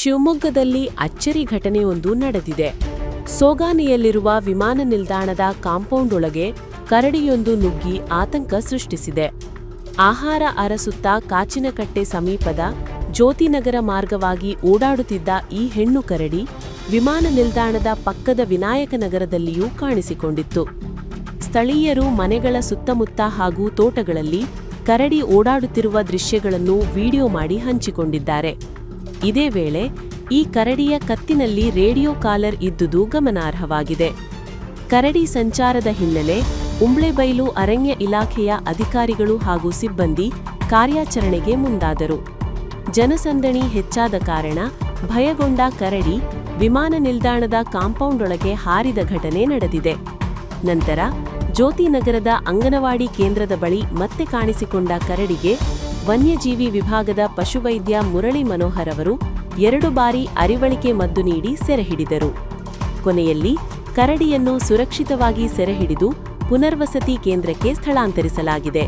ಶಿವಮೊಗ್ಗದಲ್ಲಿ ಅಚ್ಚರಿ ಘಟನೆಯೊಂದು ನಡೆದಿದೆ. ಸೋಗಾನಿಯಲ್ಲಿರುವ ವಿಮಾನ ನಿಲ್ದಾಣದ ಕಾಂಪೌಂಡ್ ಒಳಗೆ ಕರಡಿಯೊಂದು ನುಗ್ಗಿ ಆತಂಕ ಸೃಷ್ಟಿಸಿದೆ. ಆಹಾರ ಅರಸುತ್ತಾ ಕಾಚಿನಕಟ್ಟೆ ಸಮೀಪದ ಜ್ಯೋತಿನಗರ ಮಾರ್ಗವಾಗಿ ಓಡಾಡುತ್ತಿದ್ದ ಈ ಹೆಣ್ಣು ಕರಡಿ ವಿಮಾನ ನಿಲ್ದಾಣದ ಪಕ್ಕದ ವಿನಾಯಕನಗರದಲ್ಲಿಯೂ ಕಾಣಿಸಿಕೊಂಡಿತ್ತು. ಸ್ಥಳೀಯರು ಮನೆಗಳ ಸುತ್ತಮುತ್ತ ಹಾಗೂ ತೋಟಗಳಲ್ಲಿ ಕರಡಿ ಓಡಾಡುತ್ತಿರುವ ದೃಶ್ಯಗಳನ್ನು ವಿಡಿಯೋ ಮಾಡಿ ಹಂಚಿಕೊಂಡಿದ್ದಾರೆ. ಇದೇ ವೇಳೆ ಈ ಕರಡಿಯ ಕತ್ತಿನಲ್ಲಿ ರೇಡಿಯೋ ಕಾಲರ್ ಇದ್ದುದು ಗಮನಾರ್ಹವಾಗಿದೆ. ಕರಡಿ ಸಂಚಾರದ ಹಿನ್ನೆಲೆ ಉಂಬ್ಳೆಬೈಲು ಅರಣ್ಯ ಇಲಾಖೆಯ ಅಧಿಕಾರಿಗಳು ಹಾಗೂ ಸಿಬ್ಬಂದಿ ಕಾರ್ಯಾಚರಣೆಗೆ ಮುಂದಾದರು. ಜನಸಂದಣಿ ಹೆಚ್ಚಾದ ಕಾರಣ ಭಯಗೊಂಡ ಕರಡಿ ವಿಮಾನ ನಿಲ್ದಾಣದ ಕಾಂಪೌಂಡ್ ಒಳಗೆ ಹಾರಿದ ಘಟನೆ ನಡೆದಿದೆ. ನಂತರ ಜ್ಯೋತಿನಗರದ ಅಂಗನವಾಡಿ ಕೇಂದ್ರದ ಬಳಿ ಮತ್ತೆ ಕಾಣಿಸಿಕೊಂಡ ಕರಡಿಗೆ ವನ್ಯಜೀವಿ ವಿಭಾಗದ ಪಶುವೈದ್ಯ ಮುರಳಿ ಮನೋಹರ್ ಅವರು 2 ಬಾರಿ ಅರಿವಳಿಕೆ ಮದ್ದು ನೀಡಿ ಸೆರೆಹಿಡಿದರು. ಕೊನೆಯಲ್ಲಿ ಕರಡಿಯನ್ನು ಸುರಕ್ಷಿತವಾಗಿ ಸೆರೆಹಿಡಿದು ಪುನರ್ವಸತಿ ಕೇಂದ್ರಕ್ಕೆ ಸ್ಥಳಾಂತರಿಸಲಾಗಿದೆ.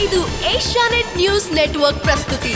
ಇದು ಏಷ್ಯಾನೆಟ್ ನ್ಯೂಸ್ ನೆಟ್ವರ್ಕ್ ಪ್ರಸ್ತುತಿ.